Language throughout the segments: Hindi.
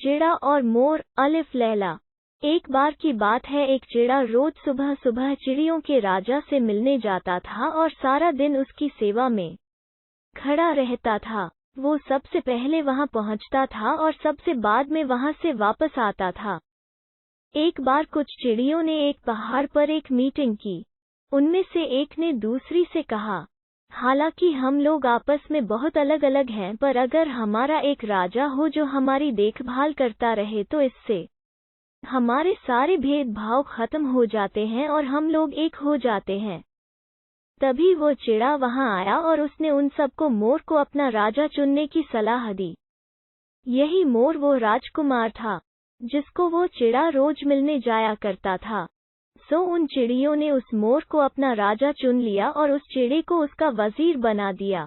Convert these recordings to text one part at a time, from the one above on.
चिड़ा और मोर, अलिफ लैला। एक बार की बात है, एक चिड़ा रोज सुबह सुबह चिड़ियों के राजा से मिलने जाता था और सारा दिन उसकी सेवा में खड़ा रहता था। वो सबसे पहले वहां पहुंचता था और सबसे बाद में वहां से वापस आता था। एक बार कुछ चिड़ियों ने एक पहाड़ पर एक मीटिंग की। उनमें से एक ने दूसरी से कहा, हालांकि हम लोग आपस में बहुत अलग अलग हैं, पर अगर हमारा एक राजा हो जो हमारी देखभाल करता रहे तो इससे हमारे सारे भेदभाव खत्म हो जाते हैं और हम लोग एक हो जाते हैं। तभी वो चिड़ा वहां आया और उसने उन सबको मोर को अपना राजा चुनने की सलाह दी। यही मोर वो राजकुमार था जिसको वो चिड़ा रोज मिलने जाया करता था। सो उन चिड़ियों ने उस मोर को अपना राजा चुन लिया और उस चिड़े को उसका वजीर बना दिया।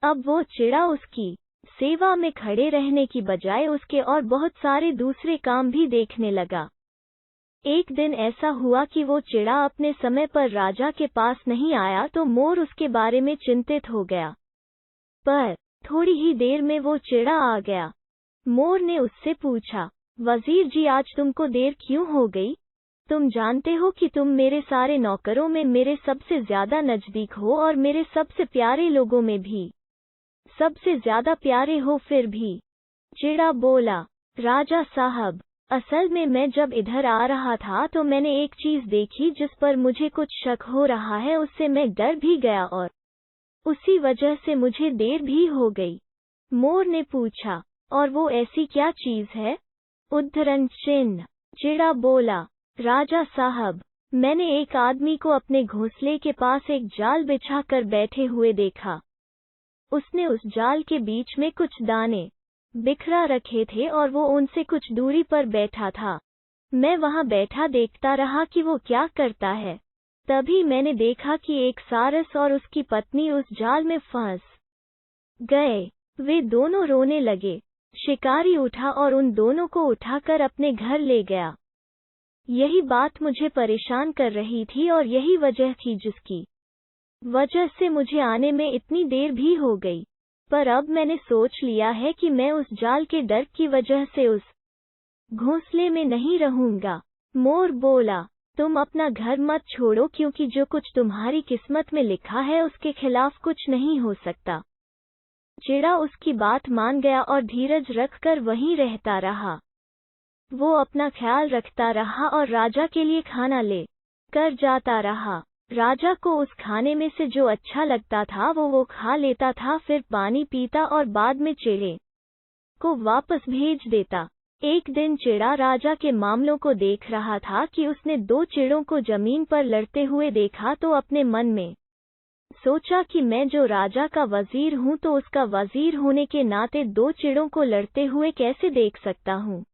अब वो चिड़ा उसकी सेवा में खड़े रहने की बजाय उसके और बहुत सारे दूसरे काम भी देखने लगा। एक दिन ऐसा हुआ कि वो चिड़ा अपने समय पर राजा के पास नहीं आया तो मोर उसके बारे में चिंतित हो गया। पर थोड़ी ही देर में वो चिड़ा आ गया। मोर ने उससे पूछा, वजीर जी, आज तुमको देर क्यों हो गई? तुम जानते हो कि तुम मेरे सारे नौकरों में मेरे सबसे ज्यादा नजदीक हो और मेरे सबसे प्यारे लोगों में भी सबसे ज्यादा प्यारे हो। फिर भी चिड़ा बोला, राजा साहब, असल में मैं जब इधर आ रहा था तो मैंने एक चीज देखी जिस पर मुझे कुछ शक हो रहा है। उससे मैं डर भी गया और उसी वजह से मुझे देर भी हो गई। मोर ने पूछा, और वो ऐसी क्या चीज है? उद्धरण चिन्ह। चिड़ा बोला, राजा साहब, मैंने एक आदमी को अपने घोंसले के पास एक जाल बिछा कर बैठे हुए देखा। उसने उस जाल के बीच में कुछ दाने बिखरा रखे थे और वो उनसे कुछ दूरी पर बैठा था। मैं वहां बैठा देखता रहा कि वो क्या करता है। तभी मैंने देखा कि एक सारस और उसकी पत्नी उस जाल में फंस गए। वे दोनों रोने लगे। शिकारी उठा और उन दोनों को उठाकर अपने घर ले गया। यही बात मुझे परेशान कर रही थी और यही वजह थी जिसकी वजह से मुझे आने में इतनी देर भी हो गई। पर अब मैंने सोच लिया है कि मैं उस जाल के डर की वजह से उस घोंसले में नहीं रहूंगा। मोर बोला, तुम अपना घर मत छोड़ो, क्योंकि जो कुछ तुम्हारी किस्मत में लिखा है उसके खिलाफ कुछ नहीं हो सकता। चिड़ा उसकी बात मान गया और धीरज रखकर वहीं रहता रहा। वो अपना ख्याल रखता रहा और राजा के लिए खाना ले कर जाता रहा। राजा को उस खाने में से जो अच्छा लगता था वो खा लेता था, फिर पानी पीता और बाद में चिड़े को वापस भेज देता। एक दिन चिड़ा राजा के मामलों को देख रहा था कि उसने दो चिड़ों को जमीन पर लड़ते हुए देखा तो अपने मन में सोचा कि मैं जो राजा का वजीर हूँ तो उसका वजीर होने के नाते दो चिड़ों को लड़ते हुए कैसे देख सकता हूँ।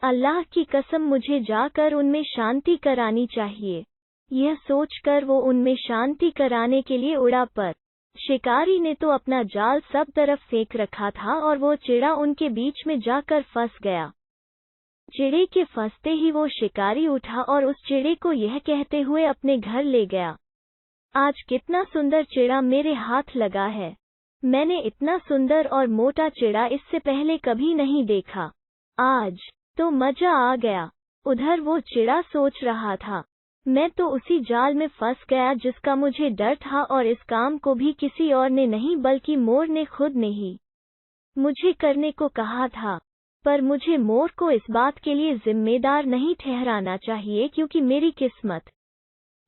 अल्लाह की कसम, मुझे जाकर उनमें शांति करानी चाहिए। यह सोचकर वो उनमें शांति कराने के लिए उड़ा, पर शिकारी ने तो अपना जाल सब तरफ फेंक रखा था और वो चिड़ा उनके बीच में जाकर फंस गया। चिड़े के फंसते ही वो शिकारी उठा और उस चिड़े को यह कहते हुए अपने घर ले गया, आज कितना सुंदर चिड़ा मेरे हाथ लगा है। मैंने इतना सुंदर और मोटा चिड़ा इससे पहले कभी नहीं देखा। आज तो मजा आ गया। उधर वो चिड़ा सोच रहा था, मैं तो उसी जाल में फंस गया जिसका मुझे डर था, और इस काम को भी किसी और ने नहीं बल्कि मोर ने खुद ने ही मुझे करने को कहा था। पर मुझे मोर को इस बात के लिए जिम्मेदार नहीं ठहराना चाहिए, क्योंकि मेरी किस्मत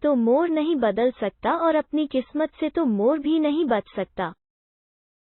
तो मोर नहीं बदल सकता और अपनी किस्मत से तो मोर भी नहीं बच सकता।